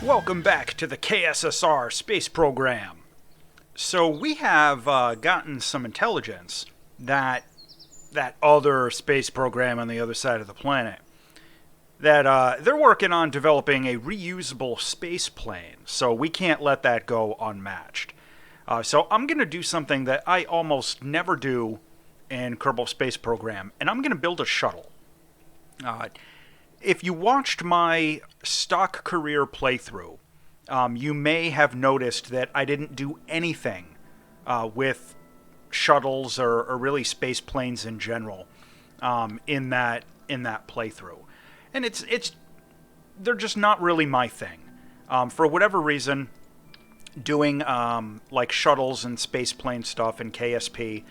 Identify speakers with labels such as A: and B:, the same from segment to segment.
A: Welcome back to the KSSR space program. So we have gotten some intelligence that that other space program on the other side of the planet that they're working on developing a reusable space plane. So we can't let that go unmatched. So I'm going to do something that I almost never do in Kerbal Space Program, and I'm going to build a shuttle. If you watched my stock career playthrough, you may have noticed that I didn't do anything with shuttles or really space planes in general in that playthrough, and they're just not really my thing. For whatever reason, doing like shuttles and space plane stuff in KSP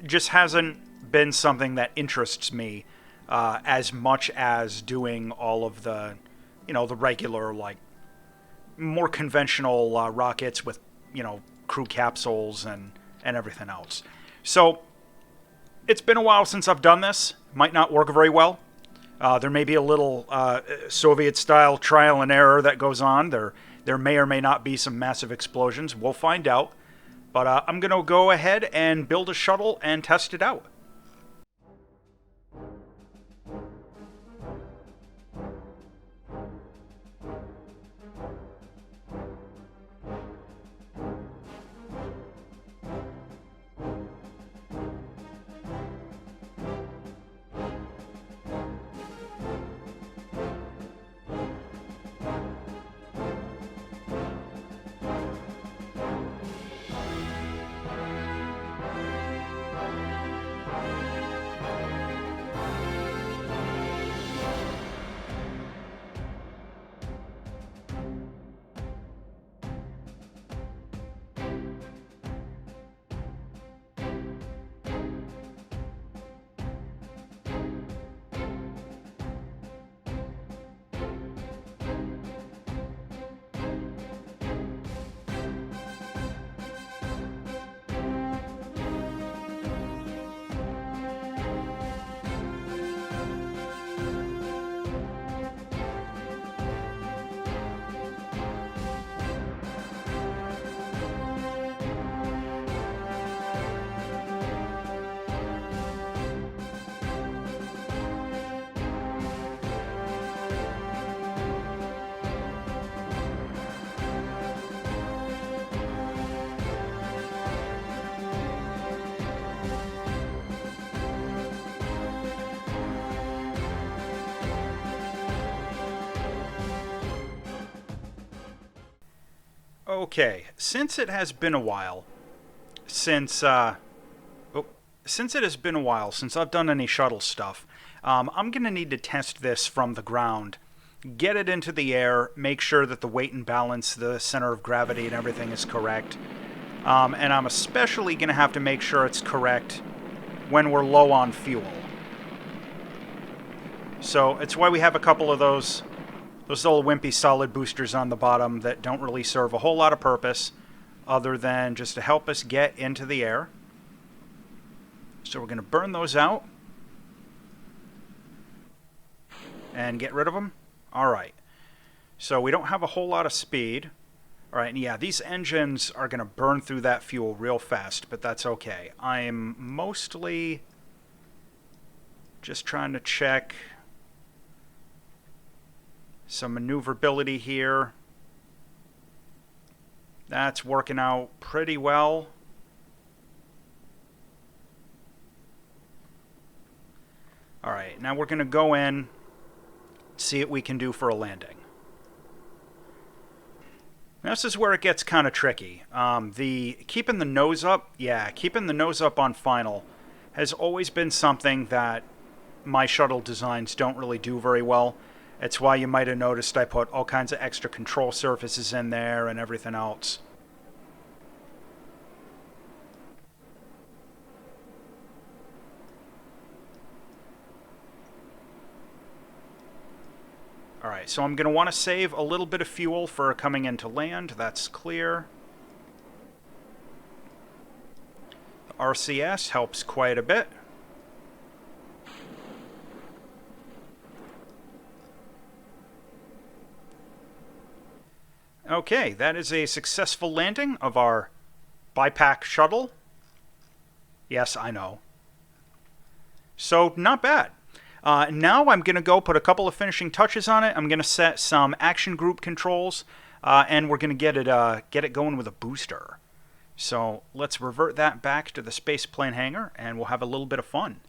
A: just hasn't been something that interests me as much as doing all of the, the regular, like, more conventional rockets with, crew capsules and everything else. So, it's been a while since I've done this. Might not work very well. There may be a little Soviet-style trial and error that goes on. There may or may not be some massive explosions. We'll find out. But I'm going to go ahead and build a shuttle and test it out. Okay, since it has been a while since I've done any shuttle stuff, I'm gonna need to test this from the ground, get it into the air, make sure that the weight and balance, the center of gravity, and everything is correct. And I'm especially gonna have to make sure it's correct when we're low on fuel. So it's why we have a couple of those little wimpy solid boosters on the bottom that don't really serve a whole lot of purpose other than just to help us get into the air. So we're going to burn those out and get rid of them. Alright, so we don't have a whole lot of speed. Alright, and yeah, these engines are going to burn through that fuel real fast, but that's okay. I'm mostly just trying to check some maneuverability here. That's working out pretty well. Alright, now we're going to go in, see what we can do for a landing. This is where it gets kind of tricky. Keeping the nose up, keeping the nose up on final has always been something that my shuttle designs don't really do very well. It's why you might have noticed I put all kinds of extra control surfaces in there and everything else. Alright, so I'm going to want to save a little bit of fuel for coming into land. That's clear. The RCS helps quite a bit. Okay, that is a successful landing of our BiPAC shuttle. Yes, I know. So, not bad. Now I'm going to go put a couple of finishing touches on it. I'm going to set some action group controls, and we're going to get it going with a booster. So let's revert that back to the spaceplane hangar, and we'll have a little bit of fun.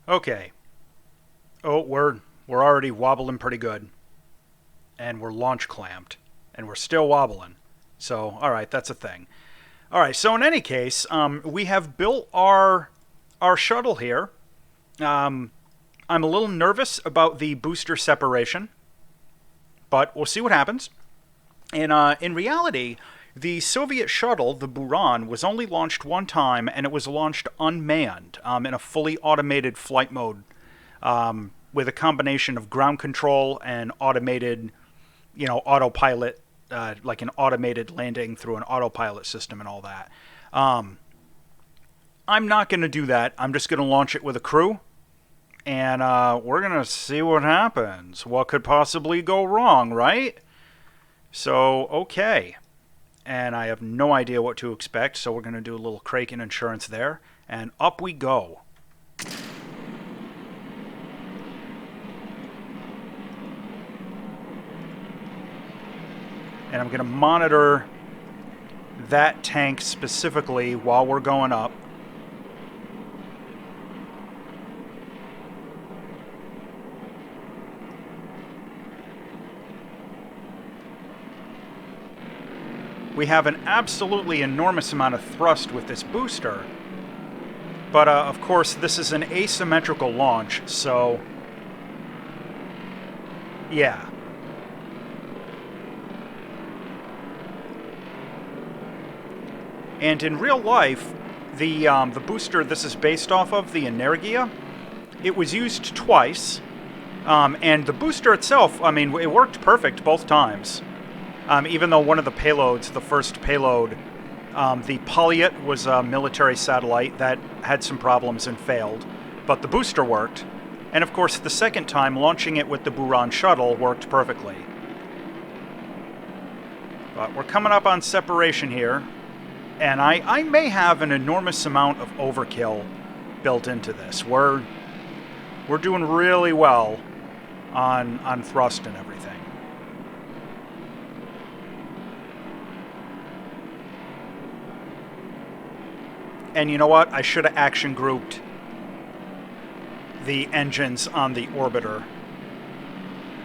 A: Okay. Oh, we're already wobbling pretty good. And we're launch clamped. And we're still wobbling. So, alright, that's a thing. Alright, so in any case, we have built our shuttle here. I'm a little nervous about the booster separation. But we'll see what happens. And in reality, the Soviet shuttle, the Buran, was only launched one time, and it was launched unmanned in a fully automated flight mode with a combination of ground control and automated, autopilot, like an automated landing through an autopilot system and all that. I'm not going to do that. I'm just going to launch it with a crew, and we're going to see what happens. What could possibly go wrong, right? So, okay. And I have no idea what to expect, so we're going to do a little Kraken insurance there. And up we go. And I'm going to monitor that tank specifically while we're going up. We have an absolutely enormous amount of thrust with this booster. But, of course, this is an asymmetrical launch, so... yeah. And in real life, the booster this is based off of, the Energia, it was used twice. And the booster itself, I mean, it worked perfect both times. Even though one of the payloads, the first payload, the Polyet was a military satellite that had some problems and failed, but the booster worked. And of course, the second time, launching it with the Buran shuttle worked perfectly. But we're coming up on separation here, and I may have an enormous amount of overkill built into this. We're doing really well on thrust and everything. And you know what? I should have action grouped the engines on the orbiter.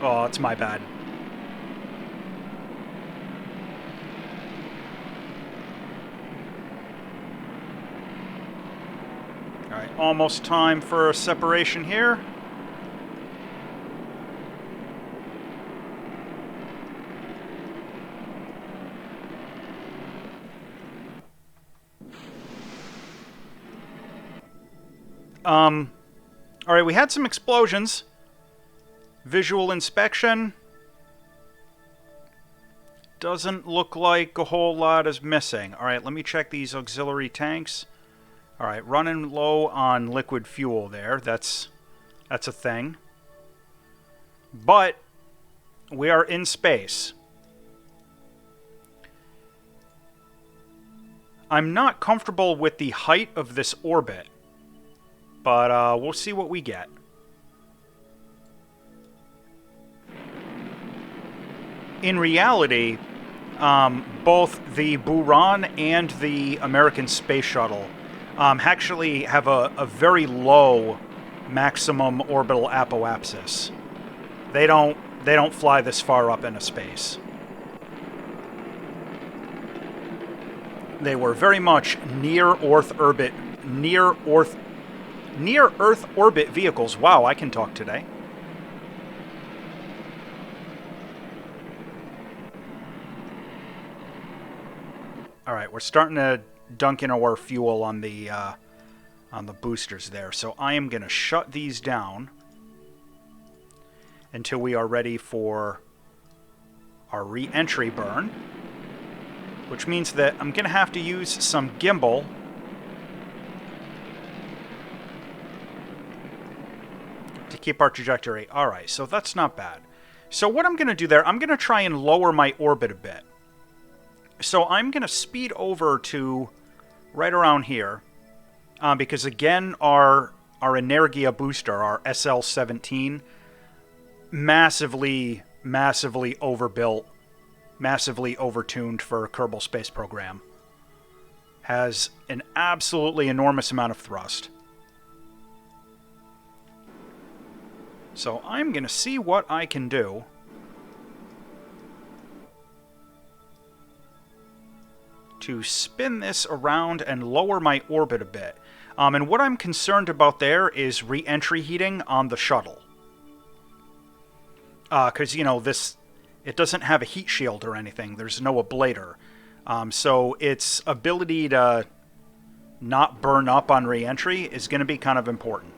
A: Oh, it's my bad. Alright, almost time for a separation here. Alright, we had some explosions. Visual inspection. doesn't look like a whole lot is missing. All right, let me check these auxiliary tanks. All right, running low on liquid fuel there. That's a thing. But we are in space. I'm not comfortable with the height of this orbit, but we'll see what we get. In reality, both the Buran and the American Space Shuttle actually have a very low maximum orbital apoapsis. They don't fly this far up into space. They were very much near Earth orbit vehicles. Wow, I can talk today. All right, we're starting to dunk in our fuel on the boosters there. So I am going to shut these down until we are ready for our re-entry burn, which means that I'm going to have to use some gimbal to keep our trajectory. All right, so that's not bad. So what I'm going to do there, I'm going to try and lower my orbit a bit. So I'm going to speed over to right around here, because again, our Energia booster, our SL-17, massively overbuilt, massively overtuned for Kerbal Space Program. Has an absolutely enormous amount of thrust. So I'm going to see what I can do to spin this around and lower my orbit a bit. And what I'm concerned about there is re-entry heating on the shuttle. Because, you know, it doesn't have a heat shield or anything. There's no ablator. So its ability to not burn up on re-entry is going to be kind of important.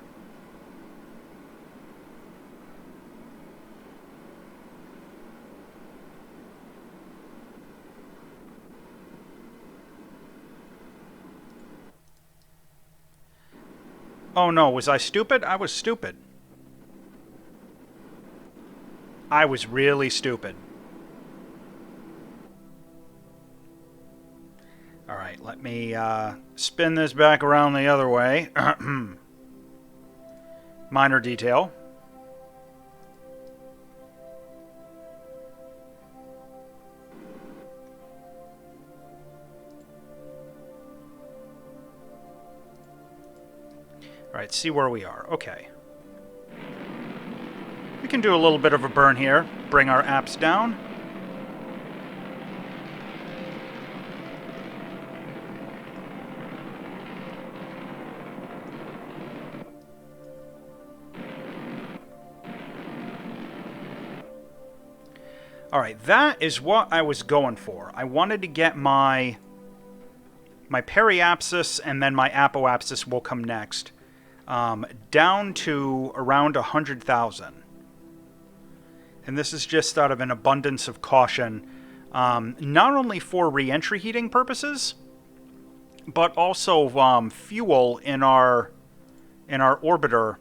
A: Oh no, was I stupid? I was stupid. I was really stupid. Alright, let me spin this back around the other way. Minor detail. Alright, see where we are. Okay. We can do a little bit of a burn here. Bring our apps down. Alright, that is what I was going for. I wanted to get my periapsis, and then my apoapsis will come next, down to around 100,000. And this is just out of an abundance of caution, not only for re-entry heating purposes, but also fuel in our orbiter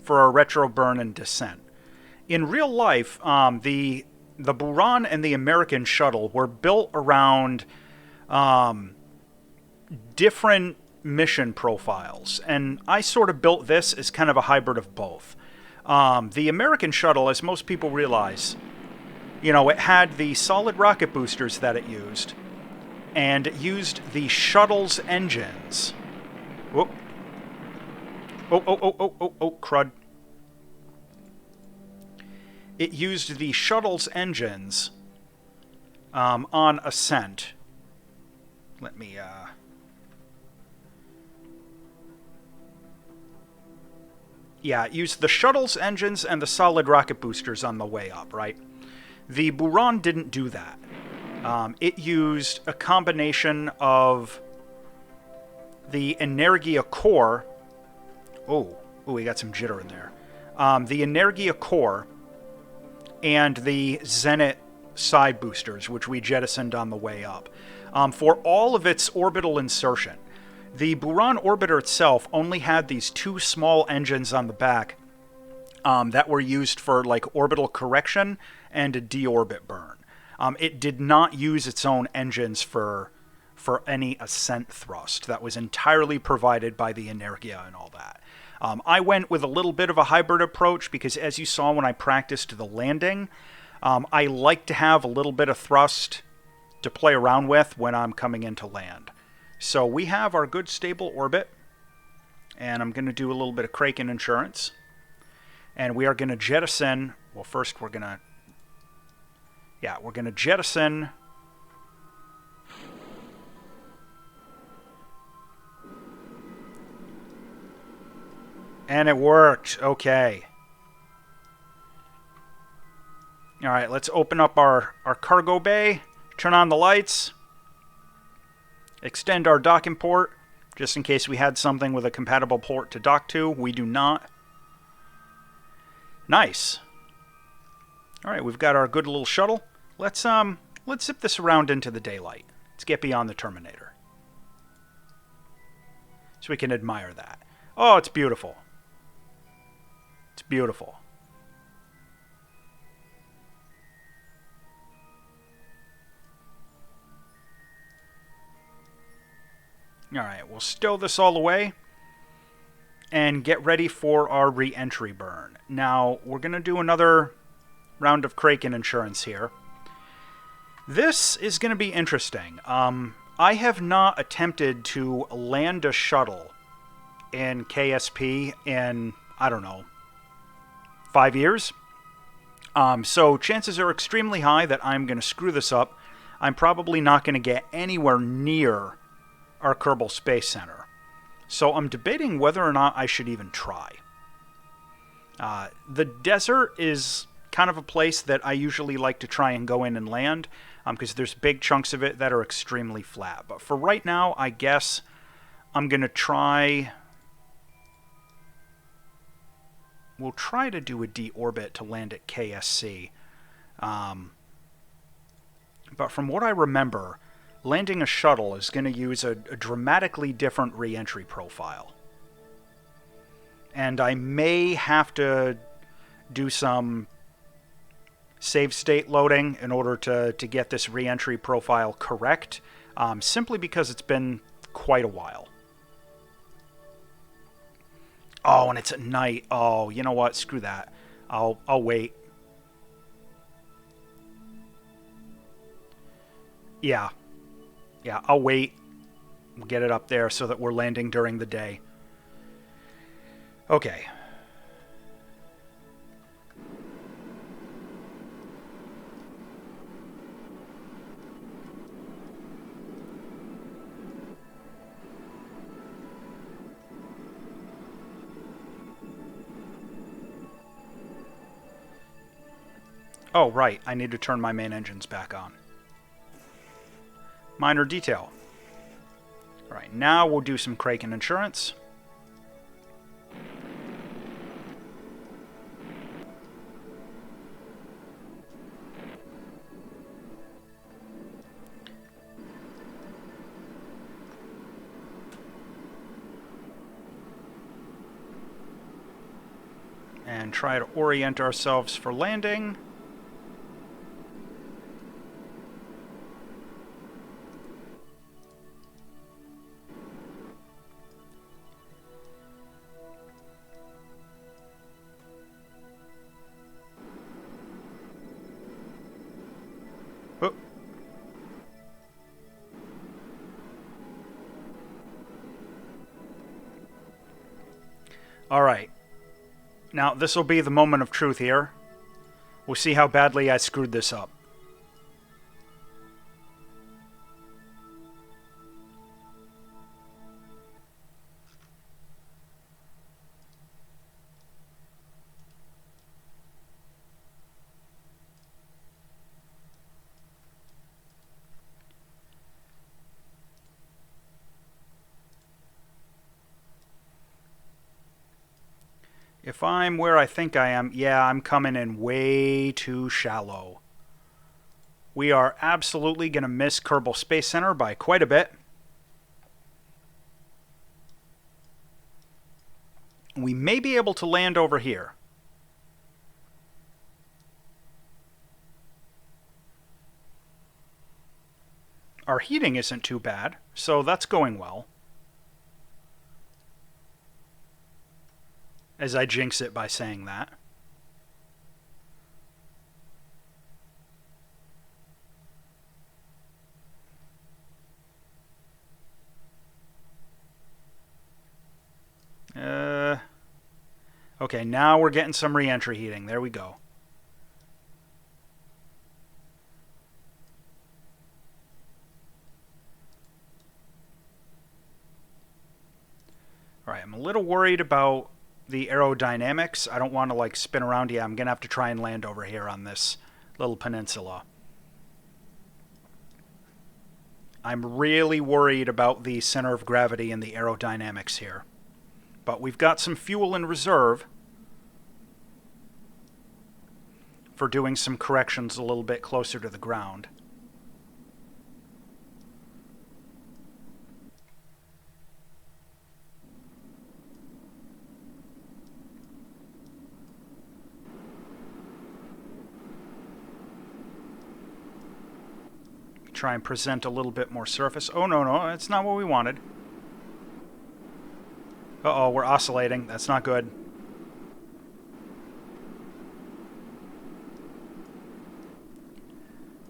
A: for our retro burn and descent. In real life, the Buran and the American Shuttle were built around different mission profiles, and I sort of built this as kind of a hybrid of both. The American Shuttle, as most people realize, you know, it had the solid rocket boosters that it used, and it used the shuttle's engines. Whoop. Oh, crud. It used the shuttle's engines on ascent. Let me, Yeah, it used the shuttle's engines and the solid rocket boosters on the way up, right? The Buran didn't do that. It used a combination of the Energia core. Oh, we got some jitter in there. The Energia core and the Zenit side boosters, which we jettisoned on the way up. For all of its orbital insertion, the Buran orbiter itself only had these two small engines on the back that were used for like orbital correction and a deorbit burn. It did not use its own engines for any ascent thrust. That was entirely provided by the Energia and all that. I went with a little bit of a hybrid approach because, as you saw when I practiced the landing, I like to have a little bit of thrust to play around with when I'm coming into land. So we have our good stable orbit, and I'm going to do a little bit of Kraken insurance. And we are going to jettison, well, first we're going to jettison and it worked. Okay. All right, let's open up our cargo bay, turn on the lights, extend our docking port, just in case we had something with a compatible port to dock to. We do not. Nice. All right, we've got our good little shuttle. Let's zip this around into the daylight. Let's get beyond the Terminator, so we can admire that. Oh, it's beautiful. It's beautiful. All right, we'll stow this all away and get ready for our re-entry burn. Now, we're going to do another round of Kraken insurance here. This is going to be interesting. I have not attempted to land a shuttle in KSP in, I don't know, 5 years. So chances are extremely high that I'm going to screw this up. I'm probably not going to get anywhere near our Kerbal Space Center. So I'm debating whether or not I should even try. The desert is kind of a place that I usually like to try and go in and land, because there's big chunks of it that are extremely flat. But for right now, I guess I'm going to try... We'll try to do a deorbit to land at KSC. But from what I remember, landing a shuttle is going to use a dramatically different re-entry profile. And I may have to do some save state loading in order to get this re-entry profile correct, simply because it's been quite a while. Oh, and it's at night. Oh, you know what? Screw that. I'll wait. Yeah, I'll wait. We'll get it up there so that we're landing during the day. Okay. Oh, right. I need to turn my main engines back on. Minor detail. Alright, now we'll do some Kraken insurance. And try to orient ourselves for landing. Alright. Now, this will be the moment of truth here. We'll see how badly I screwed this up. If I'm where I think I am, yeah, I'm coming in way too shallow. We are absolutely going to miss Kerbal Space Center by quite a bit. We may be able to land over here. Our heating isn't too bad, so that's going well. As I jinx it by saying that. Okay, now we're getting some re-entry heating. There we go. All right, I'm a little worried about the aerodynamics. I don't want to like spin around. Yeah, I'm going to have to try and land over here on this little peninsula. I'm really worried about the center of gravity and the aerodynamics here. But we've got some fuel in reserve for doing some corrections a little bit closer to the ground. Try and present a little bit more surface. Oh, no, that's not what we wanted. Uh-oh, we're oscillating. That's not good.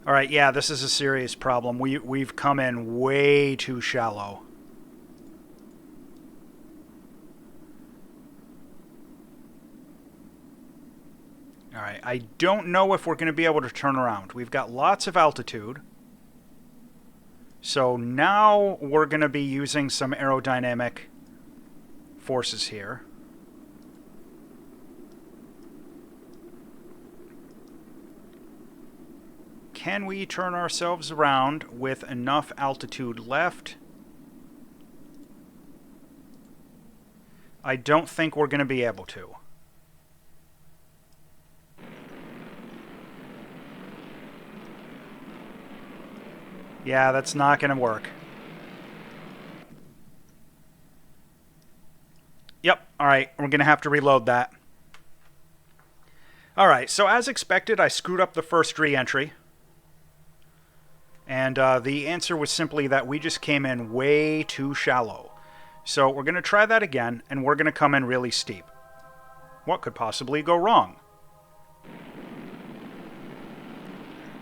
A: All right, yeah, this is a serious problem. We've come in way too shallow. All right, I don't know if we're going to be able to turn around. We've got lots of altitude. So now we're going to be using some aerodynamic forces here. Can we turn ourselves around with enough altitude left? I don't think we're going to be able to. Yeah, that's not going to work. Yep, alright, we're going to have to reload that. Alright, so as expected, I screwed up the first re-entry. And the answer was simply that we just came in way too shallow. So we're going to try that again, and we're going to come in really steep. What could possibly go wrong?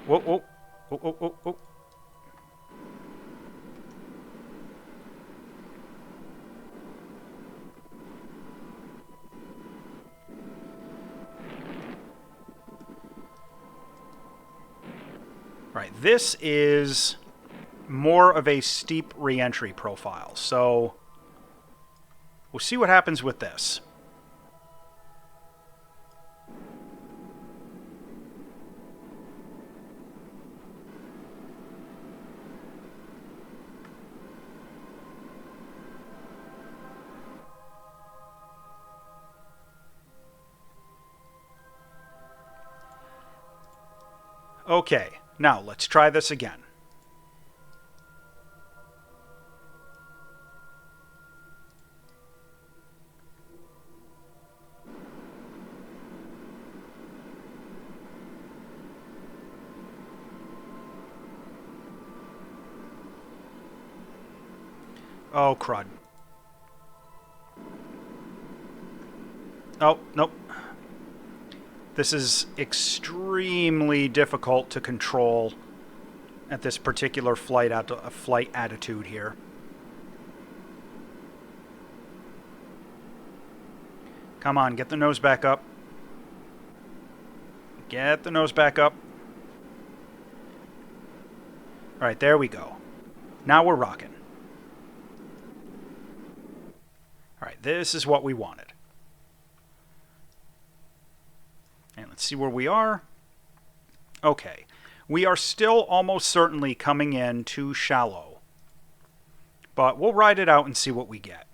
A: Whoa, whoa, whoa, whoa, whoa, whoa. Right, this is more of a steep re-entry profile, so we'll see what happens with this. Okay, now let's try this again. Oh, crud. Oh, nope. This is extremely difficult to control at this particular flight attitude here. Come on, get the nose back up. Get the nose back up. All right, there we go. Now we're rocking. All right, this is what we wanted. And let's see where we are. Okay. We are still almost certainly coming in too shallow. But we'll ride it out and see what we get.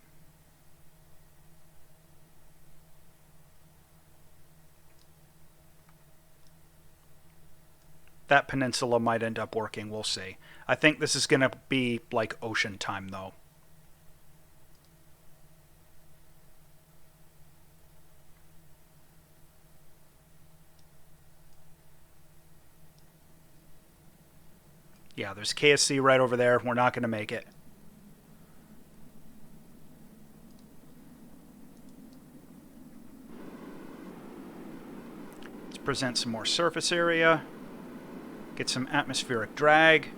A: that peninsula might end up working. We'll see. I think this is going to be like ocean time, though. Yeah, there's KSC right over there. We're not going to make it. Let's present some more surface area. Get some atmospheric drag.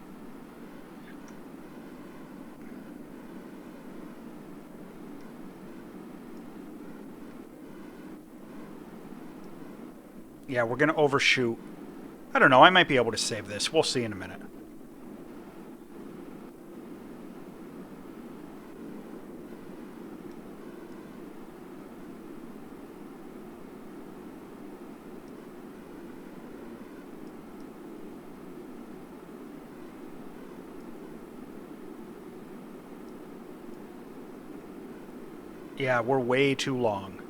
A: Yeah, we're going to overshoot. I don't know. I might be able to save this. We'll see in a minute. Yeah, we're way too long.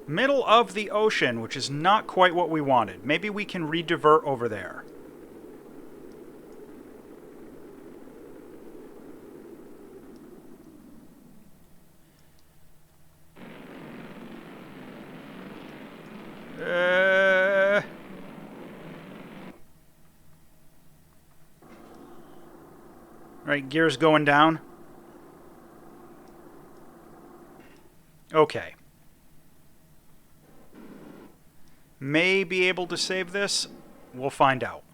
A: Middle of the ocean, which is not quite what we wanted. Maybe we can redivert over there. Right, gears going down. Okay. May be able to save this. We'll find out.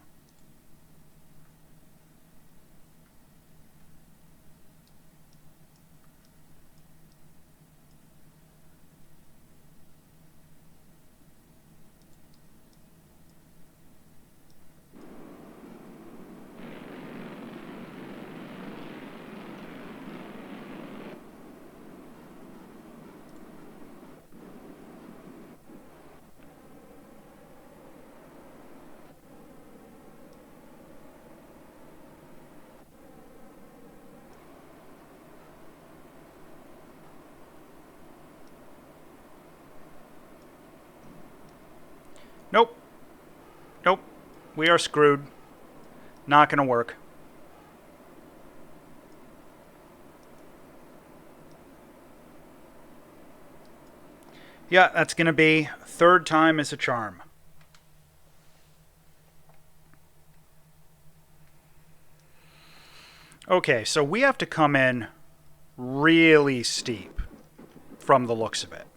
A: Nope. Nope. We are screwed. Not going to work. Yeah, that's going to be third time is a charm. Okay, so we have to come in really steep from the looks of it.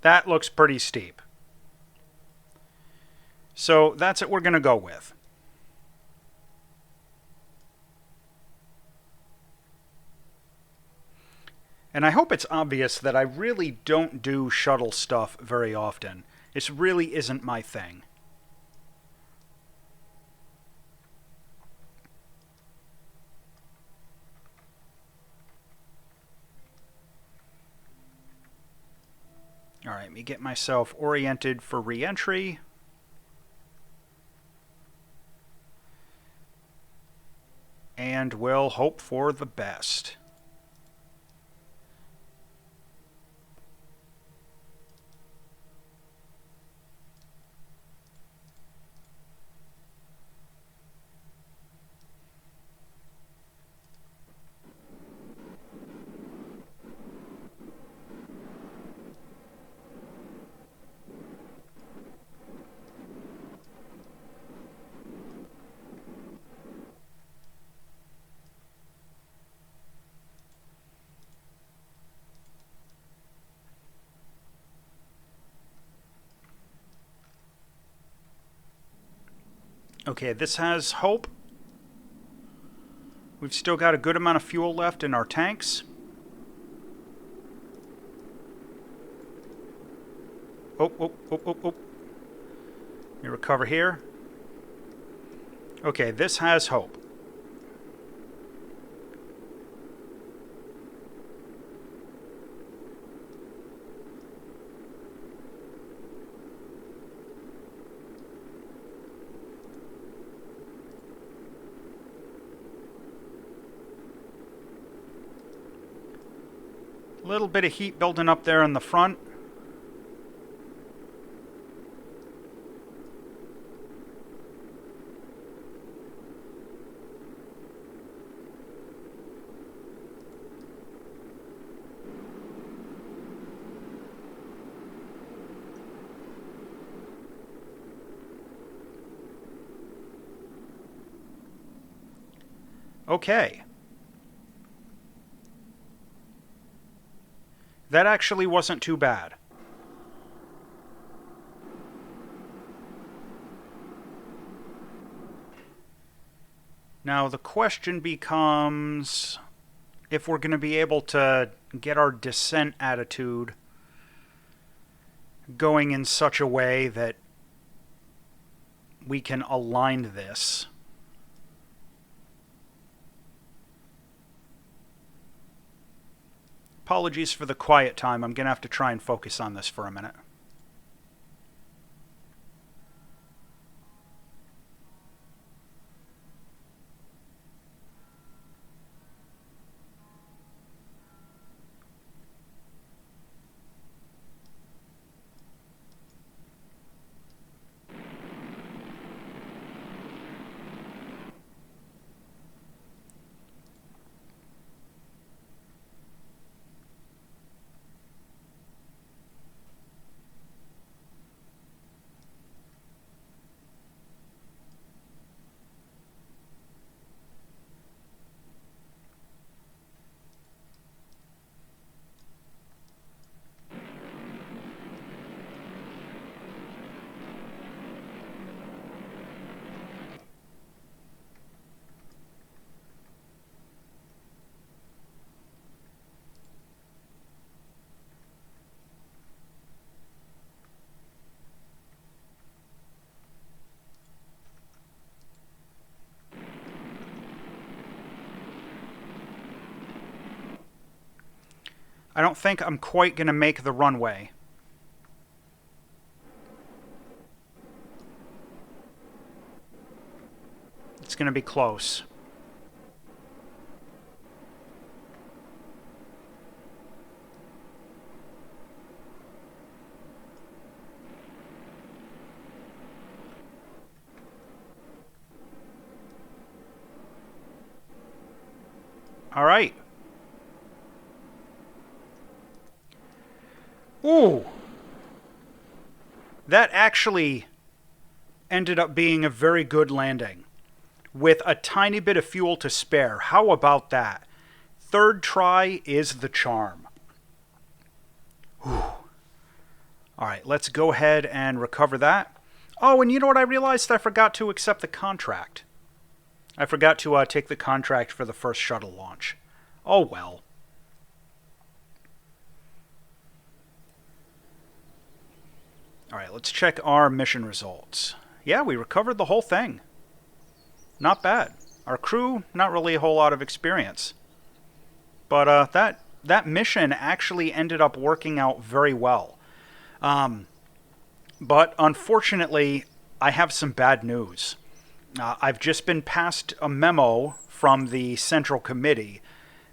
A: That looks pretty steep. So that's what we're going to go with. And I hope it's obvious that I really don't do shuttle stuff very often. This really isn't my thing. Alright, let me get myself oriented for re-entry. And we'll hope for the best. Okay, this has hope. We've still got a good amount of fuel left in our tanks. Oh. Let me recover here. Okay, this has hope. A little bit of heat building up there in the front. Okay. That actually wasn't too bad. Now the question becomes if we're going to be able to get our descent attitude going in such a way that we can align this. Apologies for the quiet time. I'm going to have to try and focus on this for a minute. I don't think I'm quite going to make the runway. It's going to be close. All right. Ooh. That actually ended up being a very good landing with a tiny bit of fuel to spare. How about that? Third try is the charm. Whew. All right, let's go ahead and recover that. Oh, and you know what I realized? I forgot to accept the contract. I forgot to take the contract for the first shuttle launch. Oh, well. All right, let's check our mission results. Yeah, we recovered the whole thing. Not bad. Our crew, not really a whole lot of experience. But that mission actually ended up working out very well. But unfortunately, I have some bad news. I've just been passed a memo from the Central Committee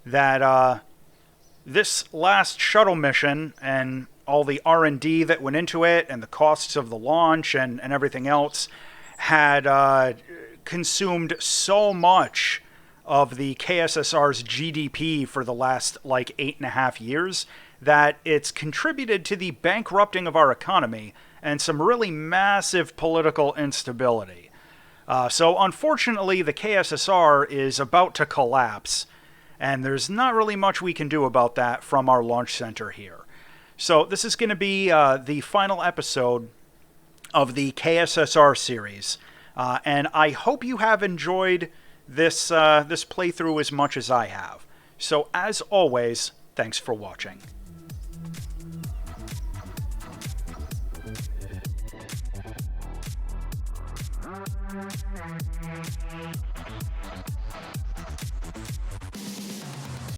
A: that this last shuttle mission and all the R&D that went into it and the costs of the launch and everything else had consumed so much of the KSSR's GDP for the last, 8.5 years that it's contributed to the bankrupting of our economy and some really massive political instability. So unfortunately, the KSSR is about to collapse, and there's not really much we can do about that from our launch center here. So this is going to be the final episode of the KSSR series, and I hope you have enjoyed this playthrough as much as I have. So as always, thanks for watching.